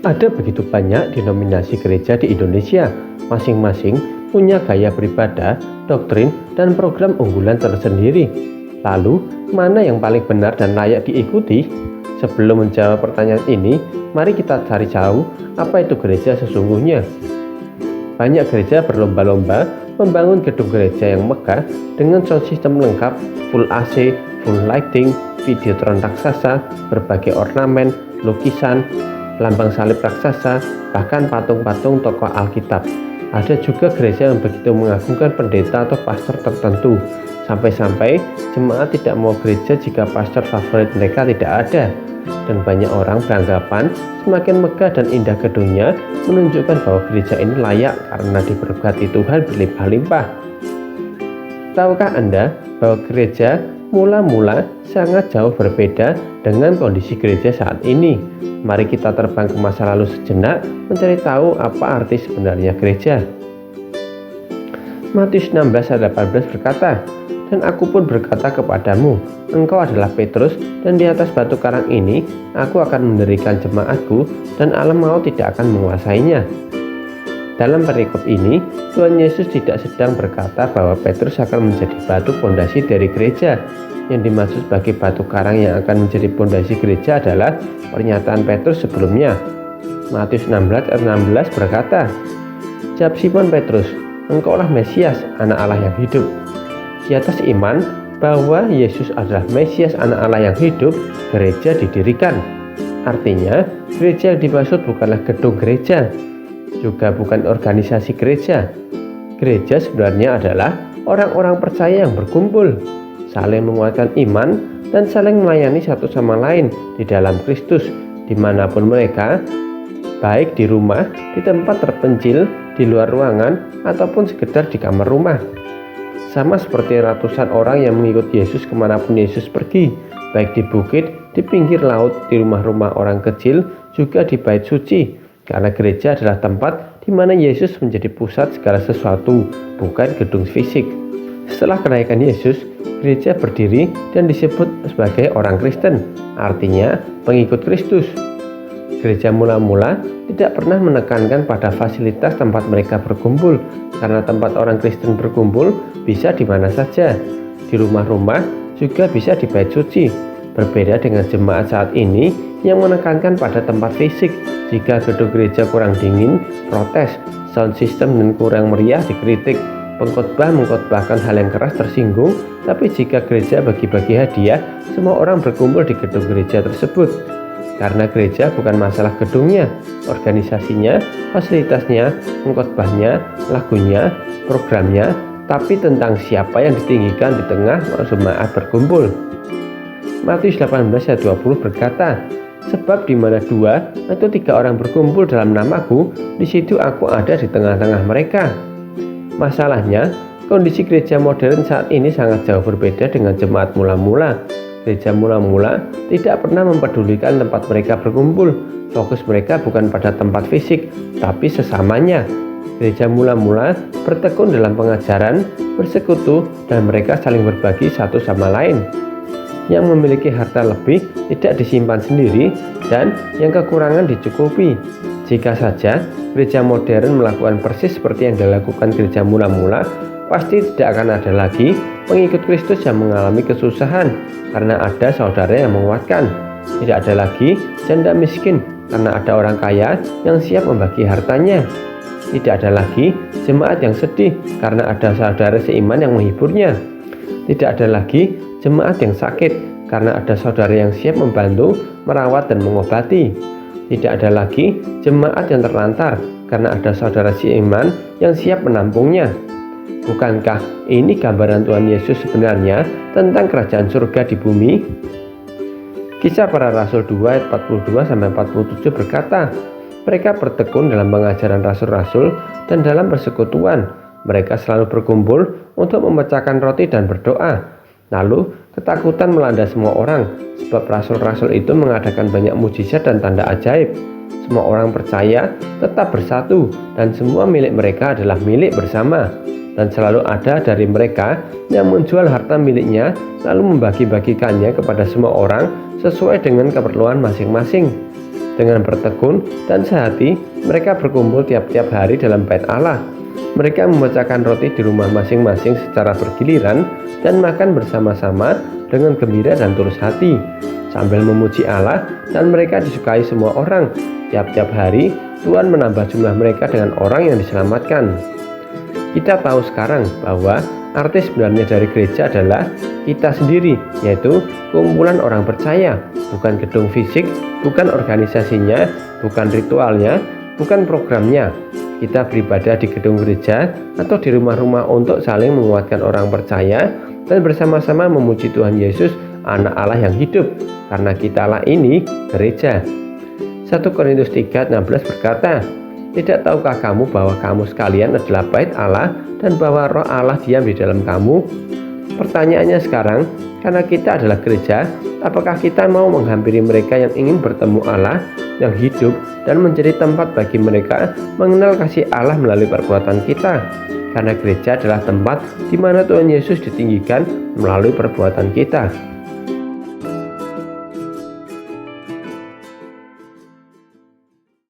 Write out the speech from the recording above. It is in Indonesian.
Ada begitu banyak denominasi gereja di Indonesia, masing-masing punya gaya beribadah, doktrin, dan program unggulan tersendiri. Lalu, mana yang paling benar dan layak diikuti? Sebelum menjawab pertanyaan ini, mari kita cari tahu apa itu gereja sesungguhnya. Banyak gereja berlomba-lomba membangun gedung gereja yang megah dengan sound system lengkap, full AC, full lighting, videotron raksasa, berbagai ornamen, lukisan, lambang salib raksasa, bahkan patung-patung tokoh Alkitab. Ada juga gereja yang begitu mengagungkan pendeta atau pastor tertentu, sampai-sampai jemaat tidak mau gereja jika pastor favorit mereka tidak ada. Dan banyak orang beranggapan semakin megah dan indah gedungnya menunjukkan bahwa gereja ini layak karena diberkati Tuhan berlimpah-limpah. Tahukah Anda bahwa gereja mula-mula sangat jauh berbeda dengan kondisi gereja saat ini? Mari kita terbang ke masa lalu sejenak mencari tahu apa arti sebenarnya gereja. Matius 16 ayat 18 berkata, "Dan aku pun berkata kepadamu, engkau adalah Petrus, dan di atas batu karang ini aku akan mendirikan jemaatku, dan alam maut tidak akan menguasainya." Dalam perikop ini, Tuhan Yesus tidak sedang berkata bahwa Petrus akan menjadi batu pondasi dari gereja. Yang dimaksud sebagai batu karang yang akan menjadi pondasi gereja adalah pernyataan Petrus sebelumnya. Matius 16 ayat 16 berkata, "Jawab Simon Petrus, engkaulah Mesias, anak Allah yang hidup." Di atas iman bahwa Yesus adalah Mesias, anak Allah yang hidup, gereja didirikan. Artinya, gereja yang dimaksud bukanlah gedung gereja, juga bukan organisasi gereja. Gereja sebenarnya adalah orang-orang percaya yang berkumpul, saling menguatkan iman, dan saling melayani satu sama lain di dalam Kristus, dimanapun mereka, baik di rumah, di tempat terpencil, di luar ruangan, ataupun sekedar di kamar rumah. Sama seperti ratusan orang yang mengikut Yesus kemanapun Yesus pergi, baik di bukit, di pinggir laut, di rumah-rumah orang kecil, juga di bait suci, karena gereja adalah tempat di mana Yesus menjadi pusat segala sesuatu, bukan gedung fisik. Setelah kenaikan Yesus, gereja berdiri dan disebut sebagai orang Kristen, artinya pengikut Kristus. Gereja mula-mula tidak pernah menekankan pada fasilitas tempat mereka berkumpul, karena tempat orang Kristen berkumpul bisa di mana saja, di rumah-rumah, juga bisa di bait suci. Berbeda dengan jemaat saat ini yang menekankan pada tempat fisik. Jika gedung gereja kurang dingin, protes, sound system dan kurang meriah dikritik, pengkhotbah mengkhotbahkan hal yang keras tersinggung. Tapi jika gereja bagi-bagi hadiah, semua orang berkumpul di gedung gereja tersebut. Karena gereja bukan masalah gedungnya, organisasinya, fasilitasnya, pengkhotbahnya, lagunya, programnya, tapi tentang siapa yang ditinggikan di tengah jemaat berkumpul. Matius 18 ayat 20 berkata, "Sebab di mana 2 atau 3 orang berkumpul dalam namaku, di situ aku ada di tengah-tengah mereka." Masalahnya, kondisi gereja modern saat ini sangat jauh berbeda dengan jemaat mula-mula. Gereja mula-mula tidak pernah mempedulikan tempat mereka berkumpul. Fokus mereka bukan pada tempat fisik, tapi sesamanya. Gereja mula-mula bertekun dalam pengajaran, bersekutu, dan mereka saling berbagi satu sama lain. Yang memiliki harta lebih tidak disimpan sendiri, dan yang kekurangan dicukupi. Jika saja gereja modern melakukan persis seperti yang dilakukan gereja mula-mula, pasti tidak akan ada lagi pengikut Kristus yang mengalami kesusahan karena ada saudara yang menguatkan. Tidak ada lagi janda miskin karena ada orang kaya yang siap membagi hartanya. Tidak ada lagi jemaat yang sedih karena ada saudara seiman yang menghiburnya. Tidak ada lagi jemaat yang sakit karena ada saudara yang siap membantu, merawat, dan mengobati. Tidak ada lagi jemaat yang terlantar karena ada saudara seiman yang siap menampungnya. Bukankah ini gambaran Tuhan Yesus sebenarnya tentang kerajaan surga di bumi? Kisah Para Rasul 2 ayat 42-47 berkata, "Mereka bertekun dalam pengajaran rasul-rasul dan dalam persekutuan. Mereka selalu berkumpul untuk memecahkan roti dan berdoa. Lalu ketakutan melanda semua orang, sebab rasul-rasul itu mengadakan banyak mujizat dan tanda ajaib. Semua orang percaya tetap bersatu, dan semua milik mereka adalah milik bersama. Dan selalu ada dari mereka yang menjual harta miliknya, lalu membagi-bagikannya kepada semua orang sesuai dengan keperluan masing-masing. Dengan bertekun dan sehati, mereka berkumpul tiap-tiap hari dalam bait Allah. Mereka memecahkan roti di rumah masing-masing secara bergiliran dan makan bersama-sama dengan gembira dan tulus hati, sambil memuji Allah, dan mereka disukai semua orang. Tiap-tiap hari, Tuhan menambah jumlah mereka dengan orang yang diselamatkan. Kita tahu sekarang bahwa arti sebenarnya dari gereja adalah kita sendiri, yaitu kumpulan orang percaya, bukan gedung fisik, bukan organisasinya, bukan ritualnya, bukan programnya. Kita beribadah di gedung gereja atau di rumah-rumah untuk saling menguatkan orang percaya dan bersama-sama memuji Tuhan Yesus, Anak Allah yang hidup, karena kitalah ini gereja. 1 Korintus 3:16 berkata, "Tidak tahukah kamu bahwa kamu sekalian adalah bait Allah dan bahwa Roh Allah diam di dalam kamu?" Pertanyaannya sekarang, karena kita adalah gereja, apakah kita mau menghampiri mereka yang ingin bertemu Allah yang hidup dan menjadi tempat bagi mereka mengenal kasih Allah melalui perbuatan kita? Karena gereja adalah tempat di mana Tuhan Yesus ditinggikan melalui perbuatan kita.